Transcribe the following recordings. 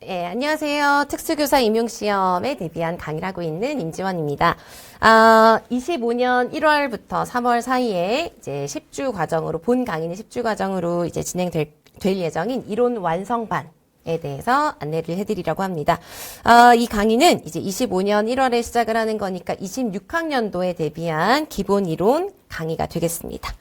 네, 안녕하세요. 특수교사 임용시험에 대비한 강의를 하고 있는 임지원입니다. 25년 1월부터 3월 사이에 이제 10주 과정으로, 본 강의는 10주 과정으로 이제 진행될 예정인 이론 완성반에 대해서 안내를 해드리려고 합니다. 이 강의는 이제 25년 1월에 시작을 하는 거니까 26학년도에 대비한 기본 이론 강의가 되겠습니다.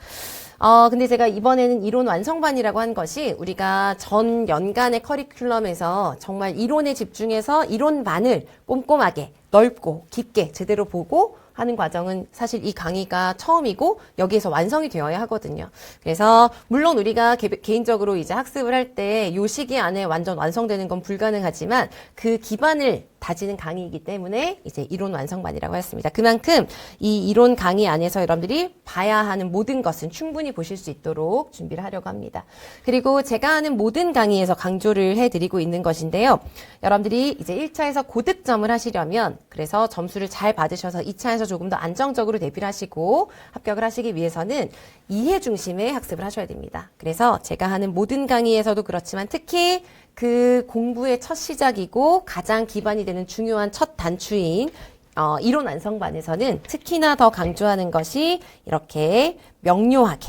근데 제가 이번에는 이론 완성반이라고 한 것이 우리가 전 연간의 커리큘럼에서 정말 이론에 집중해서 이론반을 꼼꼼하게 넓고 깊게 제대로 보고 하는 과정은 사실 이 강의가 처음이고 여기에서 완성이 되어야 하거든요. 그래서 물론 우리가 개인적으로 이제 학습을 할 때 요 시기 안에 완전 완성되는 건 불가능하지만 그 기반을 다지는 강의이기 때문에 이제 이론 완성반이라고 했습니다. 그만큼 이 이론 강의 안에서 여러분들이 봐야 하는 모든 것은 충분히 보실 수 있도록 준비를 하려고 합니다. 그리고 제가 하는 모든 강의에서 강조를 해드리고 있는 것인데요. 여러분들이 이제 1차에서 고득점을 하시려면 그래서 점수를 잘 받으셔서 2차에서 조금 더 안정적으로 대비를 하시고 합격을 하시기 위해서는 이해 중심의 학습을 하셔야 됩니다. 그래서 제가 하는 모든 강의에서도 그렇지만 특히 그 공부의 첫 시작이고 가장 기반이 되는 중요한 첫 단추인 이론 완성반에서는 특히나 더 강조하는 것이 이렇게 명료하게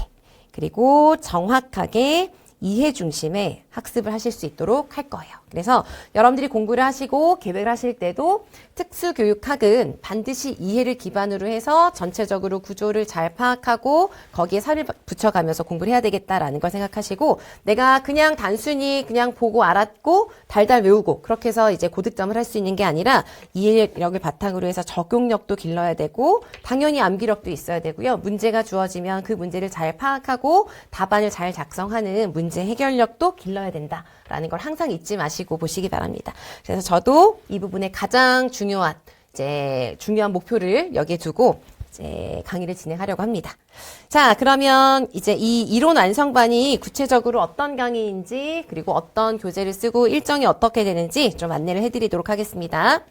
그리고 정확하게 이해 중심의 학습을 하실 수 있도록 할 거예요. 그래서 여러분들이 공부를 하시고 계획을 하실 때도 특수교육학은 반드시 이해를 기반으로 해서 전체적으로 구조를 잘 파악하고 거기에 살을 붙여가면서 공부를 해야 되겠다라는 걸 생각하시고 내가 그냥 단순히 그냥 보고 알았고 달달 외우고 그렇게 해서 이제 고득점을 할 수 있는 게 아니라 이해력을 바탕으로 해서 적용력도 길러야 되고 당연히 암기력도 있어야 되고요. 문제가 주어지면 그 문제를 잘 파악하고 답안을 잘 작성하는 문제 해결력도 길러야 된다라는 걸 항상 잊지 마시고 보시기 바랍니다. 그래서 저도 이 부분에 가장 중요한 목표를 여기에 두고 이제 강의를 진행하려고 합니다. 자, 그러면 이제 이 이론 완성반이 구체적으로 어떤 강의인지 그리고 어떤 교재를 쓰고 일정이 어떻게 되는지 좀 안내를 해드리도록 하겠습니다.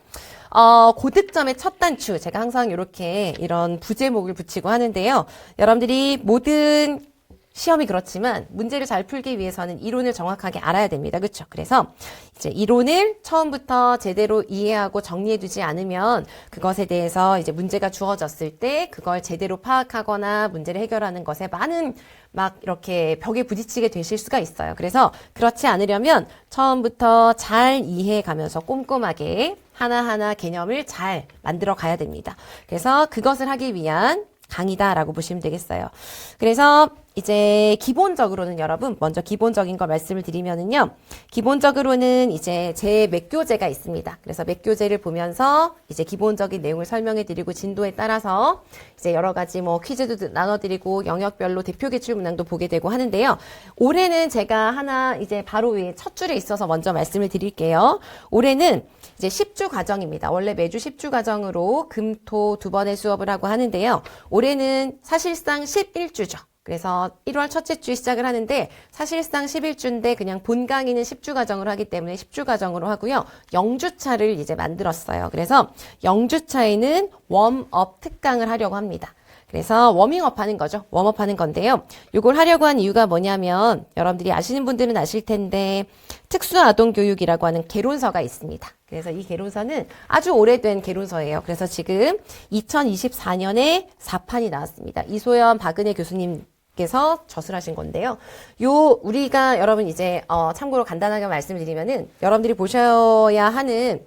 고득점의 첫 단추 제가 항상 이렇게 이런 부제목을 붙이고 하는데요. 여러분들이 모든 시험이 그렇지만 문제를 잘 풀기 위해서는 이론을 정확하게 알아야 됩니다. 그렇죠? 그래서 이제 이론을 처음부터 제대로 이해하고 정리해두지 않으면 그것에 대해서 이제 문제가 주어졌을 때 그걸 제대로 파악하거나 문제를 해결하는 것에 많은 막 이렇게 벽에 부딪히게 되실 수가 있어요. 그래서 그렇지 않으려면 처음부터 잘 이해해가면서 꼼꼼하게 하나하나 개념을 잘 만들어 가야 됩니다. 그래서 그것을 하기 위한 강의다라고 보시면 되겠어요. 그래서 이제 기본적으로는 여러분 먼저 기본적인 걸 말씀을 드리면은요. 기본적으로는 이제 제 몇 교재가 있습니다. 그래서 몇 교재를 보면서 이제 기본적인 내용을 설명해 드리고 진도에 따라서 이제 여러 가지 뭐 퀴즈도 나눠 드리고 영역별로 대표 기출 문항도 보게 되고 하는데요. 올해는 제가 하나 이제 바로 위에 첫 줄에 있어서 먼저 말씀을 드릴게요. 올해는 이제 10주 과정입니다. 원래 매주 10주 과정으로 금, 토 두 번의 수업을 하고 하는데요. 올해는 사실상 11주죠. 그래서 1월 첫째 주 시작을 하는데 사실상 11주인데 그냥 본 강의는 10주 과정으로 하기 때문에 10주 과정으로 하고요. 0주차를 이제 만들었어요. 그래서 0주차에는 웜업 특강을 하려고 합니다. 그래서 워밍업 하는 거죠. 웜업 하는 건데요. 이걸 하려고 한 이유가 뭐냐면 여러분들이 아시는 분들은 아실 텐데 특수아동교육이라고 하는 개론서가 있습니다. 그래서 이 개론서는 아주 오래된 개론서예요. 그래서 지금 2024년에 4판이 나왔습니다. 이소연, 박은혜 교수님께서 저술하신 건데요. 우리가 여러분 이제 참고로 간단하게 말씀을 드리면은 여러분들이 보셔야 하는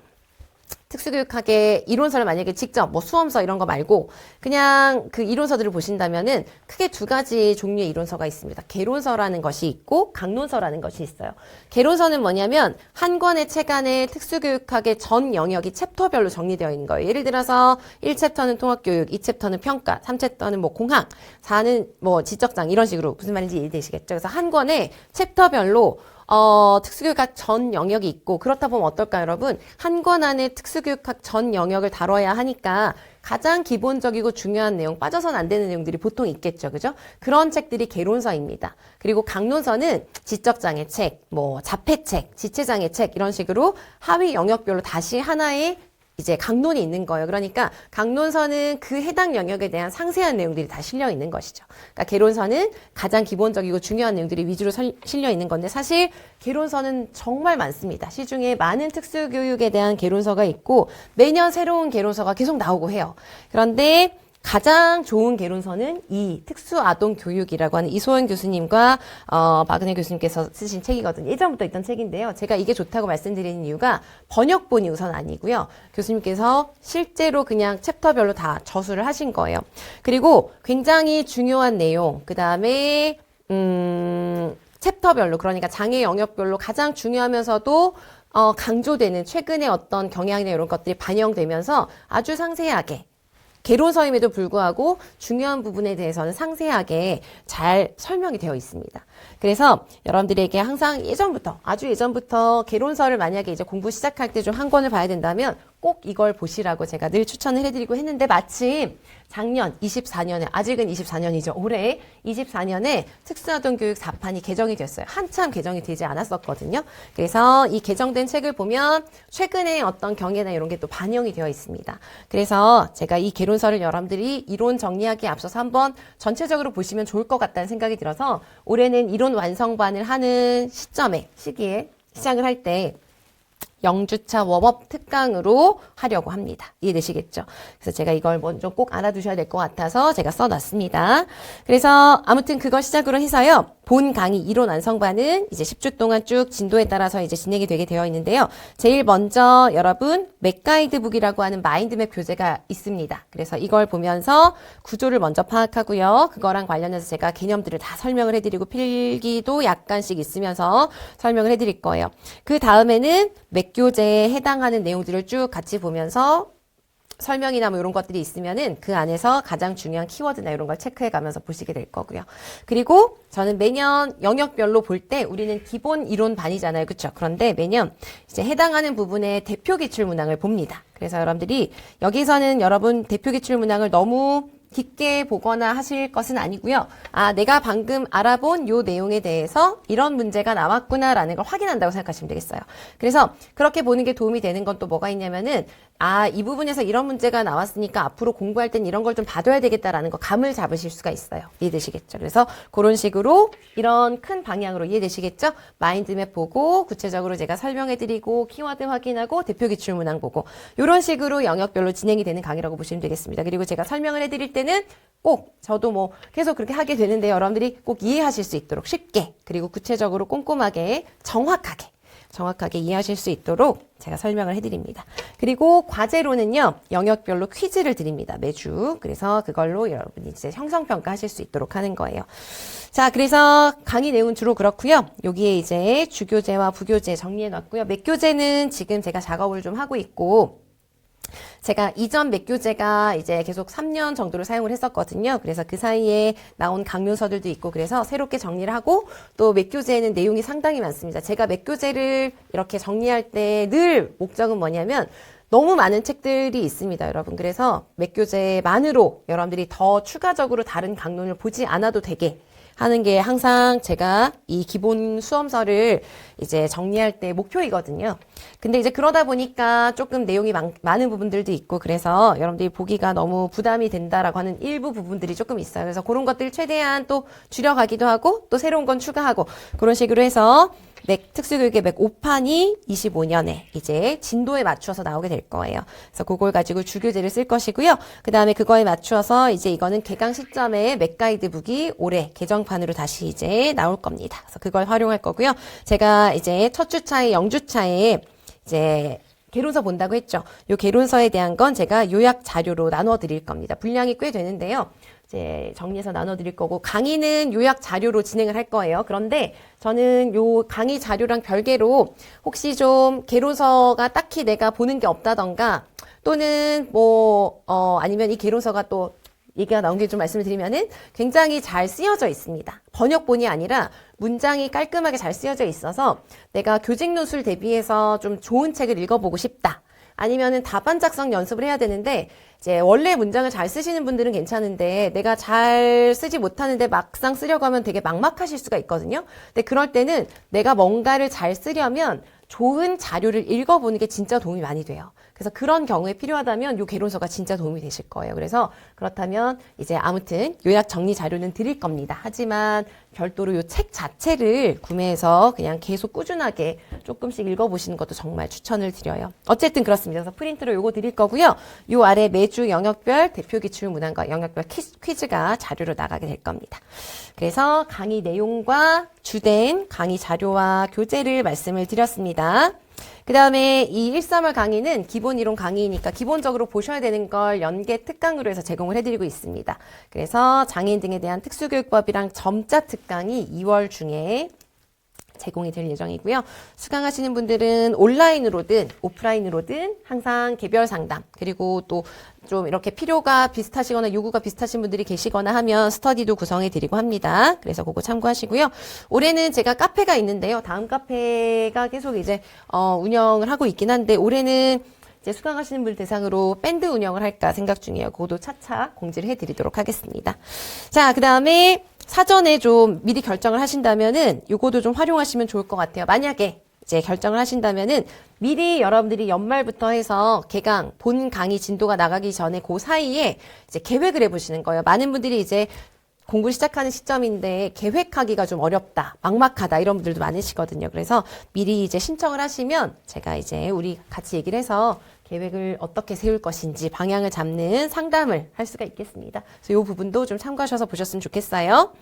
특수교육학의 이론서를 만약에 직접 뭐 수험서 이런 거 말고 그냥 그 이론서들을 보신다면은 크게 두 가지 종류의 이론서가 있습니다. 개론서라는 것이 있고 강론서라는 것이 있어요. 개론서는 뭐냐면 한 권의 책 안에 특수교육학의 전 영역이 챕터별로 정리되어 있는 거예요. 예를 들어서 1챕터는 통합교육, 2챕터는 평가, 3챕터는 뭐 공학, 4는 뭐 지적장 이런 식으로 무슨 말인지 이해되시겠죠? 그래서 한 권의 챕터별로 특수교육학 전 영역이 있고 그렇다 보면 어떨까요, 여러분? 한 권 안에 특수교육학 전 영역을 다뤄야 하니까 가장 기본적이고 중요한 내용, 빠져선 안 되는 내용들이 보통 있겠죠, 그죠? 그런 책들이 개론서입니다. 그리고 강론서는 지적장애 책, 뭐 자폐책, 지체장애 책 이런 식으로 하위 영역별로 다시 하나의 이제 강론이 있는 거예요. 그러니까 강론서는 그 해당 영역에 대한 상세한 내용들이 다 실려 있는 것이죠. 그러니까 개론서는 가장 기본적이고 중요한 내용들이 위주로 실려 있는 건데 사실 개론서는 정말 많습니다. 시중에 많은 특수교육에 대한 개론서가 있고 매년 새로운 개론서가 계속 나오고 해요. 그런데 가장 좋은 개론서는 이 특수아동교육이라고 하는 이소연 교수님과 박은혜 교수님께서 쓰신 책이거든요. 예전부터 있던 책인데요. 제가 이게 좋다고 말씀드리는 이유가 번역본이 우선 아니고요. 교수님께서 실제로 그냥 챕터별로 다 저술을 하신 거예요. 그리고 굉장히 중요한 내용, 그 다음에 챕터별로, 그러니까 장애 영역별로 가장 중요하면서도 강조되는 최근의 어떤 경향이나 이런 것들이 반영되면서 아주 상세하게 개론서임에도 불구하고 중요한 부분에 대해서는 상세하게 잘 설명이 되어 있습니다. 그래서 여러분들에게 항상 예전부터, 아주 예전부터 개론서를 만약에 이제 공부 시작할 때 좀 한 권을 봐야 된다면 꼭 이걸 보시라고 제가 늘 추천을 해드리고 했는데 마침 작년 24년에, 아직은 24년이죠. 올해 24년에 특수아동교육 4판이 개정이 됐어요. 한참 개정이 되지 않았었거든요. 그래서 이 개정된 책을 보면 최근에 어떤 경애나 이런 게 또 반영이 되어 있습니다. 그래서 제가 이 개론서를 여러분들이 이론 정리하기에 앞서서 한번 전체적으로 보시면 좋을 것 같다는 생각이 들어서 올해는 이론 완성반을 하는 시기에 시작을 할 때 영주차 웜업 특강으로 하려고 합니다. 이해되시겠죠? 그래서 제가 이걸 먼저 꼭 알아두셔야 될 것 같아서 제가 써놨습니다. 그래서 아무튼 그걸 시작으로 해서요. 본 강의 이론 완성반은 이제 10주 동안 쭉 진도에 따라서 이제 진행이 되게 되어 있는데요. 제일 먼저 여러분 맥가이드북이라고 하는 마인드맵 교재가 있습니다. 그래서 이걸 보면서 구조를 먼저 파악하고요. 그거랑 관련해서 제가 개념들을 다 설명을 해드리고 필기도 약간씩 있으면서 설명을 해드릴 거예요. 그 다음에는 맥교재에 해당하는 내용들을 쭉 같이 보면서 설명이나 뭐 이런 것들이 있으면은 그 안에서 가장 중요한 키워드나 이런 걸 체크해 가면서 보시게 될 거고요. 그리고 저는 매년 영역별로 볼 때 우리는 기본 이론 반이잖아요. 그렇죠? 그런데 매년 이제 해당하는 부분의 대표 기출 문항을 봅니다. 그래서 여러분들이 여기서는 여러분 대표 기출 문항을 너무 깊게 보거나 하실 것은 아니고요. 아, 내가 방금 알아본 요 내용에 대해서 이런 문제가 나왔구나라는 걸 확인한다고 생각하시면 되겠어요. 그래서 그렇게 보는 게 도움이 되는 건 또 뭐가 있냐면은 아, 이 부분에서 이런 문제가 나왔으니까 앞으로 공부할 땐 이런 걸 좀 봐둬야 되겠다라는 거 감을 잡으실 수가 있어요. 이해되시겠죠? 그래서 그런 식으로 이런 큰 방향으로 이해되시겠죠? 마인드맵 보고 구체적으로 제가 설명해드리고 키워드 확인하고 대표 기출 문항 보고 이런 식으로 영역별로 진행이 되는 강의라고 보시면 되겠습니다. 그리고 제가 설명을 해드릴 때는 꼭 저도 뭐 계속 그렇게 하게 되는데 여러분들이 꼭 이해하실 수 있도록 쉽게 그리고 구체적으로 꼼꼼하게 정확하게 이해하실 수 있도록 제가 설명을 해드립니다. 그리고 과제로는요, 영역별로 퀴즈를 드립니다. 매주. 그래서 그걸로 여러분이 이제 형성평가 하실 수 있도록 하는 거예요. 자, 그래서 강의 내용은 주로 그렇고요. 여기에 이제 주교재와 부교재 정리해 놨고요. 맥교재는 지금 제가 작업을 좀 하고 있고, 제가 이전 맥교재가 이제 계속 3년 정도를 사용을 했었거든요. 그래서 그 사이에 나온 강론서들도 있고 그래서 새롭게 정리를 하고 또 맥교재에는 내용이 상당히 많습니다. 제가 맥교재를 이렇게 정리할 때 늘 목적은 뭐냐면 너무 많은 책들이 있습니다, 여러분. 그래서 맥교재만으로 여러분들이 더 추가적으로 다른 강론을 보지 않아도 되게 하는 게 항상 제가 이 기본 수험서를 이제 정리할 때 목표이거든요. 근데 이제 그러다 보니까 조금 내용이 많은 부분들도 있고 그래서 여러분들이 보기가 너무 부담이 된다라고 하는 일부 부분들이 조금 있어요. 그래서 그런 것들 최대한 또 줄여가기도 하고 또 새로운 건 추가하고 그런 식으로 해서 특수교육의 맥 5판이 25년에 이제 진도에 맞추어서 나오게 될 거예요. 그래서 그걸 가지고 주교재를 쓸 것이고요. 그 다음에 그거에 맞추어서 이제 이거는 개강 시점에 맥 가이드북이 올해 개정판으로 다시 이제 나올 겁니다. 그래서 그걸 활용할 거고요. 제가 이제 첫 주차에 영주차에 이제 개론서 본다고 했죠. 요 개론서에 대한 건 제가 요약 자료로 나눠 드릴 겁니다. 분량이 꽤 되는데요. 이제 정리해서 나눠 드릴 거고 강의는 요약 자료로 진행을 할 거예요. 그런데 저는 요 강의 자료랑 별개로 혹시 좀 개론서가 딱히 내가 보는 게 없다던가 또는 아니면 이 개론서가 또 얘기가 나온 게 좀 말씀을 드리면은 굉장히 잘 쓰여져 있습니다. 번역본이 아니라 문장이 깔끔하게 잘 쓰여져 있어서 내가 교직 노술 대비해서 좀 좋은 책을 읽어보고 싶다. 아니면은 답안 작성 연습을 해야 되는데 이제 원래 문장을 잘 쓰시는 분들은 괜찮은데 내가 잘 쓰지 못하는데 막상 쓰려고 하면 되게 막막하실 수가 있거든요. 근데 그럴 때는 내가 뭔가를 잘 쓰려면 좋은 자료를 읽어보는 게 진짜 도움이 많이 돼요. 그래서 그런 경우에 필요하다면 요 개론서가 진짜 도움이 되실 거예요. 그래서 그렇다면 이제 아무튼 요약 정리 자료는 드릴 겁니다. 하지만 별도로 요 책 자체를 구매해서 그냥 계속 꾸준하게 조금씩 읽어보시는 것도 정말 추천을 드려요. 어쨌든 그렇습니다. 그래서 프린트로 요거 드릴 거고요. 요 아래 매주 영역별 대표 기출 문항과 영역별 퀴즈가 자료로 나가게 될 겁니다. 그래서 강의 내용과 주된 강의 자료와 교재를 말씀을 드렸습니다. 그 다음에 이 1~3월 강의는 기본 이론 강의니까 기본적으로 보셔야 되는 걸 연계 특강으로 해서 제공을 해드리고 있습니다. 그래서 장애인 등에 대한 특수교육법이랑 점자 특강이 2월 중에 제공이 될 예정이고요. 수강하시는 분들은 온라인으로든 오프라인으로든 항상 개별 상담, 그리고 또 좀 이렇게 필요가 비슷하시거나 요구가 비슷하신 분들이 계시거나 하면 스터디도 구성해 드리고 합니다. 그래서 그거 참고하시고요. 올해는 제가 카페가 있는데요. 다음 카페가 계속 이제 운영을 하고 있긴 한데 올해는 이제 수강하시는 분들 대상으로 밴드 운영을 할까 생각 중이에요. 그것도 차차 공지를 해드리도록 하겠습니다. 자, 그 다음에 사전에 좀 미리 결정을 하신다면은 요거도 좀 활용하시면 좋을 것 같아요. 만약에 이제 결정을 하신다면은 미리 여러분들이 연말부터 해서 개강, 본 강의 진도가 나가기 전에 그 사이에 이제 계획을 해보시는 거예요. 많은 분들이 이제 공부 시작하는 시점인데 계획하기가 좀 어렵다, 막막하다 이런 분들도 많으시거든요. 그래서 미리 이제 신청을 하시면 제가 이제 우리 같이 얘기를 해서 계획을 어떻게 세울 것인지 방향을 잡는 상담을 할 수가 있겠습니다. 그래서 이 부분도 좀 참고하셔서 보셨으면 좋겠어요.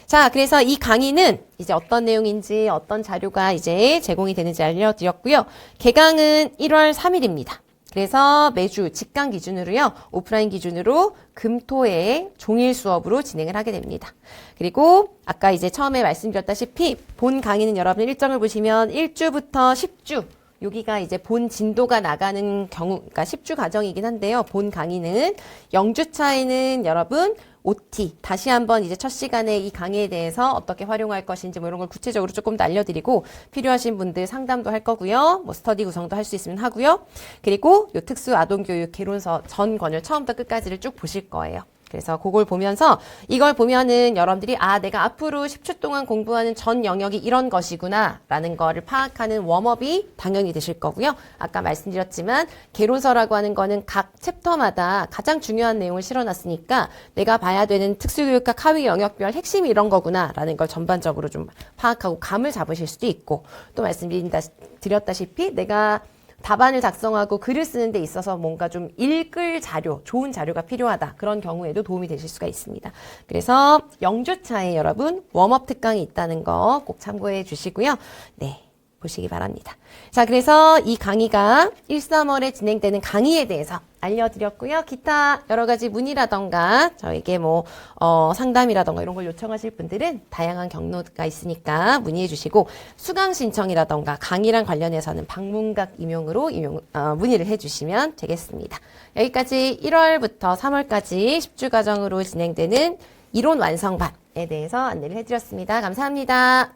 자, 그래서 이 강의는 이제 어떤 내용인지 어떤 자료가 이제 제공이 되는지 알려드렸고요. 개강은 1월 3일입니다. 그래서 매주 직강 기준으로요. 오프라인 기준으로 금토에 종일 수업으로 진행을 하게 됩니다. 그리고 아까 이제 처음에 말씀드렸다시피 본 강의는 여러분 일정을 보시면 1주부터 10주 여기가 이제 본 진도가 나가는 경우, 그러니까 10주 과정이긴 한데요. 본 강의는 0주차에는 여러분 OT, 다시 한번 이제 첫 시간에 이 강의에 대해서 어떻게 활용할 것인지 뭐 이런 걸 구체적으로 조금 더 알려드리고 필요하신 분들 상담도 할 거고요. 뭐 스터디 구성도 할 수 있으면 하고요. 그리고 요 특수 아동교육 개론서 전 권을 처음부터 끝까지를 쭉 보실 거예요. 그래서 그걸 보면서 이걸 보면은 여러분들이 아, 내가 앞으로 10주 동안 공부하는 전 영역이 이런 것이구나 라는 거를 파악하는 웜업이 당연히 되실 거고요. 아까 말씀드렸지만 개론서라고 하는 거는 각 챕터마다 가장 중요한 내용을 실어놨으니까 내가 봐야 되는 특수교육학 하위 영역별 핵심이 이런 거구나 라는 걸 전반적으로 좀 파악하고 감을 잡으실 수도 있고 또 말씀드렸다시피 내가 답안을 작성하고 글을 쓰는 데 있어서 뭔가 좀 읽을 자료, 좋은 자료가 필요하다. 그런 경우에도 도움이 되실 수가 있습니다. 그래서 0주차에 여러분 웜업 특강이 있다는 거 꼭 참고해 주시고요. 네, 보시기 바랍니다. 자, 그래서 이 강의가 1~3월에 진행되는 강의에 대해서 알려드렸고요. 기타 여러 가지 문의라던가 저에게 뭐 상담이라던가 이런 걸 요청하실 분들은 다양한 경로가 있으니까 문의해 주시고 수강 신청이라던가 강의랑 관련해서는 방문각 임용으로 문의를 해 주시면 되겠습니다. 여기까지 1월부터 3월까지 10주 과정으로 진행되는 이론 완성반에 대해서 안내를 해드렸습니다. 감사합니다.